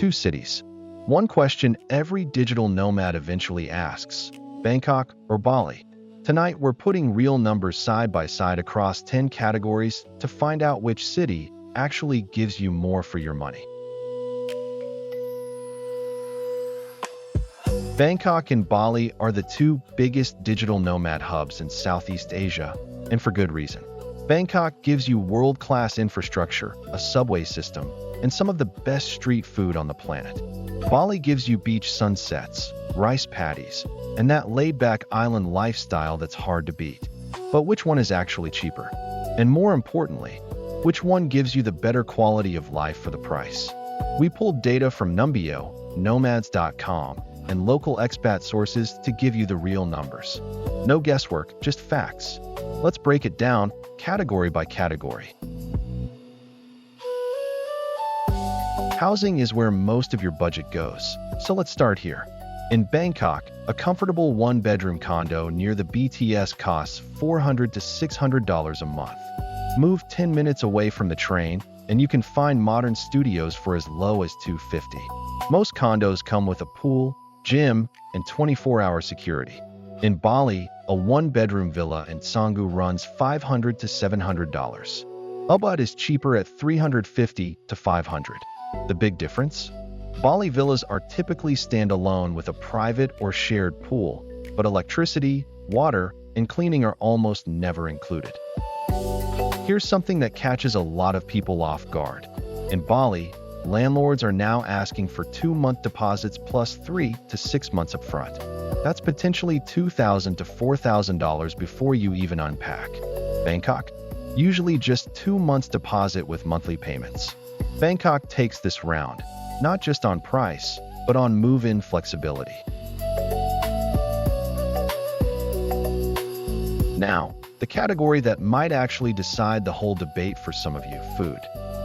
Two cities. One question every digital nomad eventually asks: Bangkok or Bali? Tonight, we're putting real numbers side by side across 10 categories to find out which city actually gives you more for your money. Bangkok and Bali are the two biggest digital nomad hubs in Southeast Asia, and for good reason. Bangkok gives you world-class infrastructure, a subway system, and some of the best street food on the planet. Bali gives you beach sunsets, rice paddies, and that laid-back island lifestyle that's hard to beat. But which one is actually cheaper? And more importantly, which one gives you the better quality of life for the price? We pulled data from Numbeo, nomads.com, and local expat sources to give you the real numbers. No guesswork, just facts. Let's break it down category by category. Housing is where most of your budget goes, so let's start here. In Bangkok, a comfortable one-bedroom condo near the BTS costs $400 to $600 a month. Move 10 minutes away from the train, and you can find modern studios for as low as $250. Most condos come with a pool, gym, and 24-hour security. In Bali, a one-bedroom villa in Canggu runs $500 to $700. Ubud is cheaper at $350 to $500. The big difference? Bali villas are typically standalone with a private or shared pool, but electricity, water, and cleaning are almost never included. Here's something that catches a lot of people off guard. In Bali, landlords are now asking for 2-month deposits plus 3 to 6 months upfront. That's potentially $2,000 to $4,000 before you even unpack. Bangkok? Usually just 2 months deposit with monthly payments. Bangkok takes this round, not just on price, but on move-in flexibility. Now, the category that might actually decide the whole debate for some of you: food.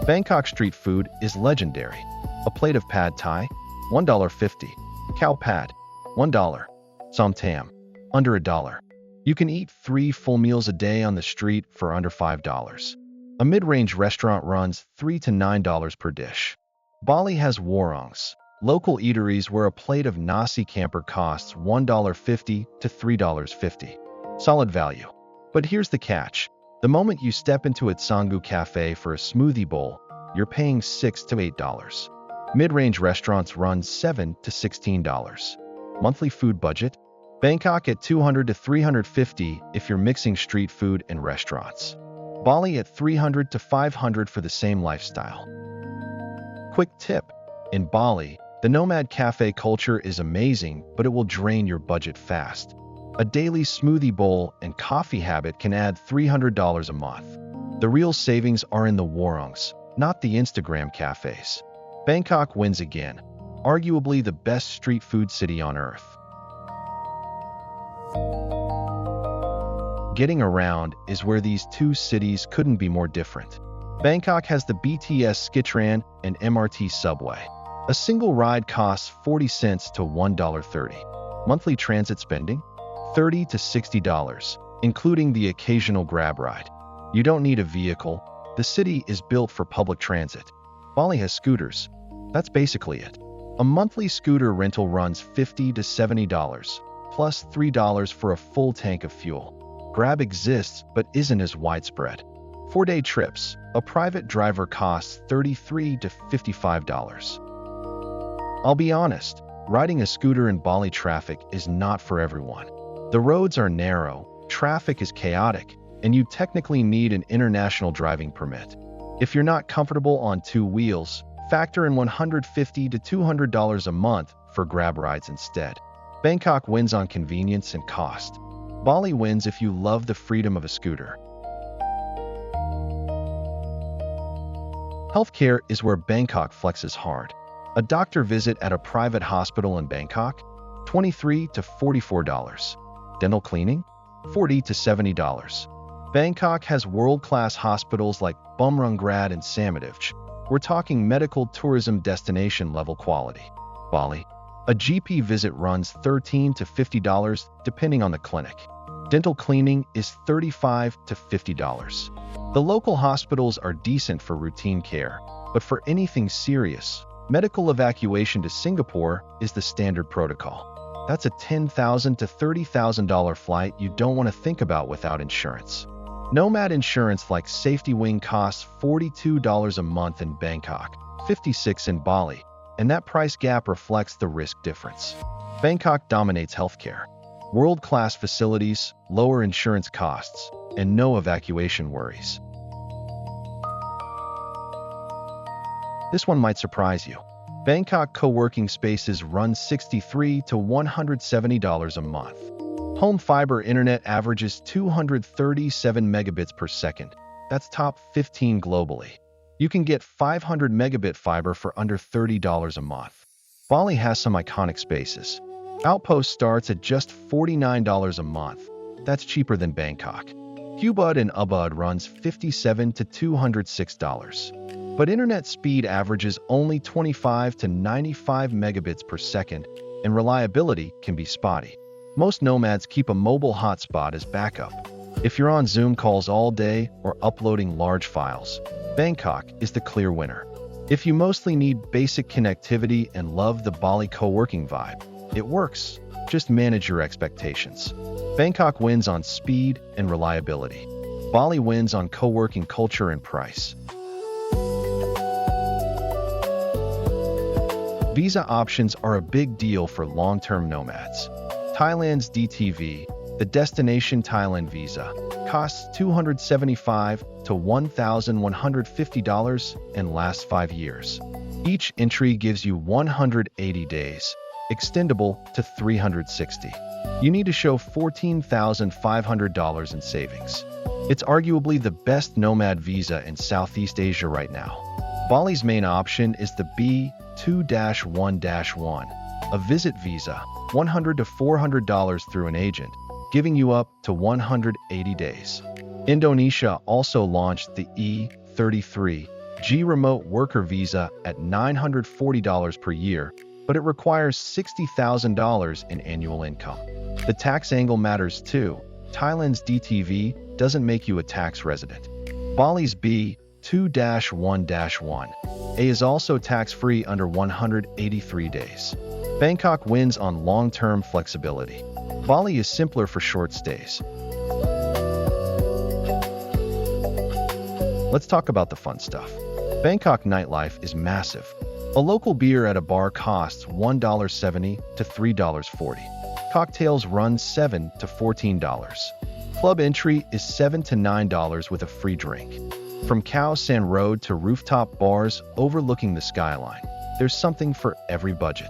Bangkok street food is legendary. A plate of pad thai, $1.50. Khao pad, $1. Som tam, under $1. You can eat 3 full meals a day on the street for under $5. A mid-range restaurant runs $3 to $9 per dish. Bali has warongs, local eateries where a plate of nasi campur costs $1.50 to $3.50. Solid value. But here's the catch. The moment you step into a Canggu cafe for a smoothie bowl, you're paying $6 to $8. Mid-range restaurants run $7 to $16. Monthly food budget? Bangkok at $200 to $350 if you're mixing street food and restaurants. Bali at $300 to $500 for the same lifestyle. Quick tip: in Bali, the nomad cafe culture is amazing, but it will drain your budget fast. A daily smoothie bowl and coffee habit can add $300 a month. The real savings are in the warongs, not the Instagram cafes. Bangkok wins again, arguably the best street food city on earth. Getting around is where these two cities couldn't be more different. Bangkok has the BTS Skytran and MRT subway. A single ride costs 40 cents to $1.30. Monthly transit spending? $30 to $60, including the occasional grab ride. You don't need a vehicle. The city is built for public transit. Bali has scooters. That's basically it. A monthly scooter rental runs $50 to $70, plus $3 for a full tank of fuel. Grab exists, but isn't as widespread. 4-day trips. A private driver costs $33 to $55. I'll be honest, riding a scooter in Bali traffic is not for everyone. The roads are narrow, traffic is chaotic, and you technically need an international driving permit. If you're not comfortable on 2 wheels, factor in $150 to $200 a month for grab rides instead. Bangkok wins on convenience and cost. Bali wins if you love the freedom of a scooter. Healthcare is where Bangkok flexes hard. A doctor visit at a private hospital in Bangkok? $23 to $44. Dental cleaning? $40 to $70. Bangkok has world-class hospitals like Bumrungrad and Samudivj. We're talking medical tourism destination level quality. Bali. A GP visit runs $13 to $50 depending on the clinic. Dental cleaning is $35 to $50. The local hospitals are decent for routine care, but for anything serious, Medical evacuation to Singapore is the standard protocol. That's a $10,000 to $30,000 flight you don't want to think about without insurance. Nomad insurance like Safety Wing costs $42 a month in Bangkok, $56 in Bali, and that price gap reflects the risk difference. Bangkok dominates healthcare. World-class facilities, lower insurance costs, and no evacuation worries. This one might surprise you. Bangkok co-working spaces run $63 to $170 a month. Home fiber internet averages 237 megabits per second. That's top 15 globally. You can get 500 megabit fiber for under $30 a month. Bali has some iconic spaces. Outpost starts at just $49 a month. That's cheaper than Bangkok. Ubud in Ubud runs $57 to $206. But internet speed averages only 25 to 95 megabits per second, and reliability can be spotty. Most nomads keep a mobile hotspot as backup. If you're on Zoom calls all day or uploading large files, Bangkok is the clear winner. If you mostly need basic connectivity and love the Bali co-working vibe, it works. Just manage your expectations. Bangkok wins on speed and reliability. Bali wins on co-working culture and price. Visa options are a big deal for long-term nomads. Thailand's DTV, the Destination Thailand Visa, costs $275 to $1,150 and lasts 5 years. Each entry gives you 180 days, extendable to 360. You need to show $14,500 in savings. It's arguably the best nomad visa in Southeast Asia right now. Bali's main option is the B2-1-1, a visit visa, $100 to $400 through an agent, giving you up to 180 days. Indonesia also launched the E33G remote worker visa at $940 per year, but it requires $60,000 in annual income. The tax angle matters too. Thailand's DTV doesn't make you a tax resident. Bali's B2-1-1A is also tax-free under 183 days. Bangkok wins on long-term flexibility. Bali is simpler for short stays. Let's talk about the fun stuff. Bangkok nightlife is massive. A local beer at a bar costs $1.70 to $3.40. Cocktails run $7 to $14. Club entry is $7 to $9 with a free drink. From Khao San Road to rooftop bars overlooking the skyline, there's something for every budget.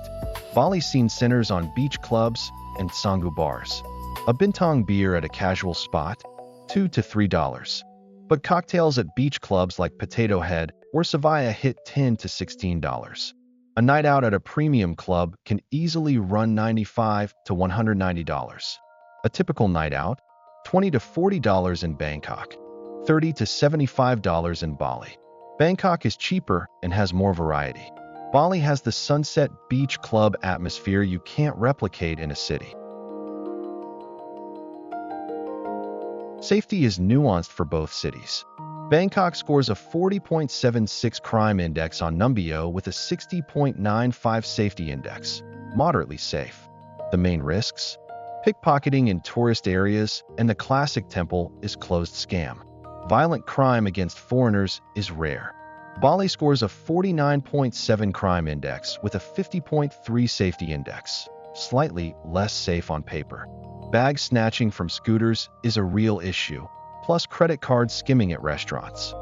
Bali's scene centers on beach clubs and Sanggu bars. A bintang beer at a casual spot, $2 to $3. But cocktails at beach clubs like Potato Head or Savaya hit $10 to $16. A night out at a premium club can easily run $95 to $190. A typical night out, $20 to $40 in Bangkok, $30 to $75 in Bali. Bangkok is cheaper and has more variety. Bali has the sunset beach club atmosphere you can't replicate in a city. Safety is nuanced for both cities. Bangkok scores a 40.76 crime index on Numbeo with a 60.95 safety index, moderately safe. The main risks? Pickpocketing in tourist areas and the classic temple is closed scam. Violent crime against foreigners is rare. Bali scores a 49.7 crime index with a 50.3 safety index, slightly less safe on paper. Bag snatching from scooters is a real issue, plus credit card skimming at restaurants.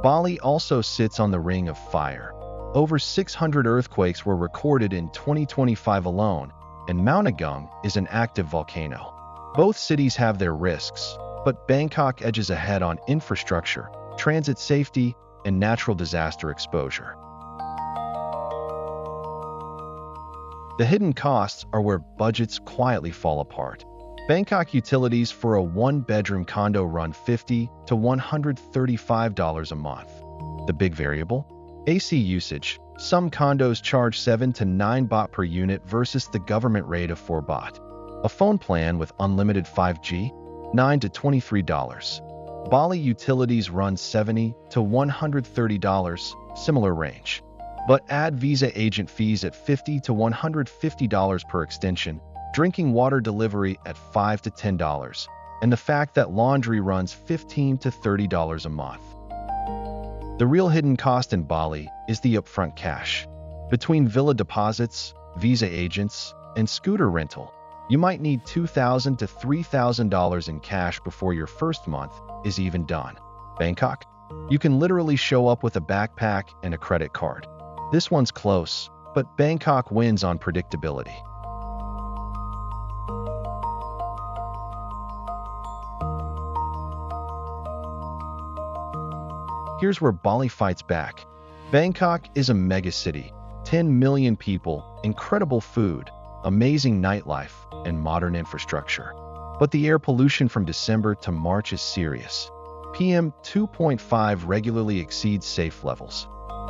Bali also sits on the ring of fire. Over 600 earthquakes were recorded in 2025 alone, and Mount Agung is an active volcano. Both cities have their risks, but Bangkok edges ahead on infrastructure, transit safety, and natural disaster exposure. The hidden costs are where budgets quietly fall apart. Bangkok utilities for a one-bedroom condo run $50 to $135 a month. The big variable? AC usage. Some condos charge 7 to 9 baht per unit versus the government rate of 4 baht. A phone plan with unlimited 5G? $9 to $23. Bali utilities run $70 to $130, similar range. But add visa agent fees at $50 to $150 per extension, drinking water delivery at $5 to $10, and the fact that laundry runs $15 to $30 a month. The real hidden cost in Bali is the upfront cash. Between villa deposits, visa agents, and scooter rental, you might need $2,000 to $3,000 in cash before your first month is even done. Bangkok? You can literally show up with a backpack and a credit card. This one's close, but Bangkok wins on predictability. Here's where Bali fights back. Bangkok is a megacity, 10 million people, incredible food, amazing nightlife, and modern infrastructure. But the air pollution from December to March is serious. PM 2.5 regularly exceeds safe levels.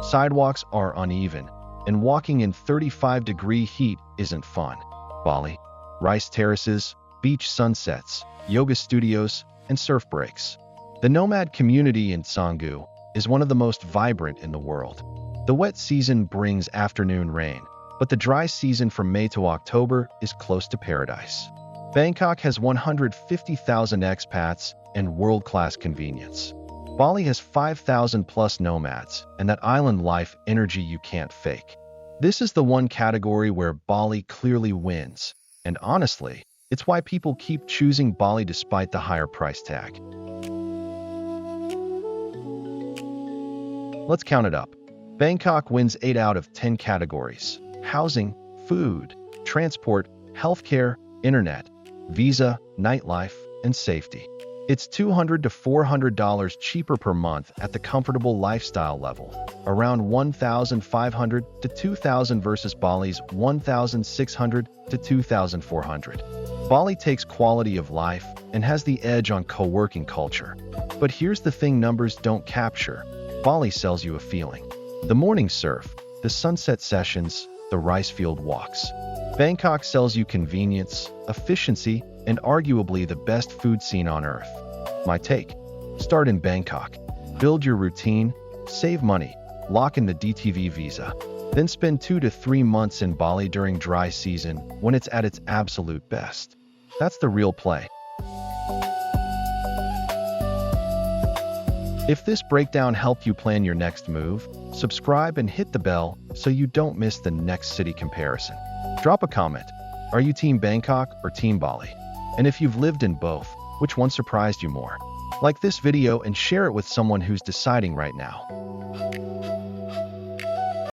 Sidewalks are uneven, and walking in 35-degree heat isn't fun. Bali, rice terraces, beach sunsets, yoga studios, and surf breaks. The nomad community in Canggu is one of the most vibrant in the world. The wet season brings afternoon rain, but the dry season from May to October is close to paradise. Bangkok has 150,000 expats and world-class convenience. Bali has 5,000 plus nomads and that island life energy you can't fake. This is the one category where Bali clearly wins, and honestly, it's why people keep choosing Bali despite the higher price tag. Let's count it up. Bangkok wins 8 out of 10 categories: housing, food, transport, healthcare, internet, visa, nightlife, and safety. It's $200 to $400 cheaper per month at the comfortable lifestyle level, around $1,500 to $2,000 versus Bali's $1,600 to $2,400. Bali takes quality of life and has the edge on co-working culture. But here's the thing numbers don't capture. Bali sells you a feeling. The morning surf, the sunset sessions, the rice field walks. Bangkok sells you convenience, efficiency, and arguably the best food scene on earth. My take: start in Bangkok, build your routine, save money, lock in the DTV visa, then spend 2 to 3 months in Bali during dry season when it's at its absolute best. That's the real play. If this breakdown helped you plan your next move, subscribe and hit the bell so you don't miss the next city comparison. Drop a comment. Are you Team Bangkok or Team Bali? And if you've lived in both, which one surprised you more? Like this video and share it with someone who's deciding right now.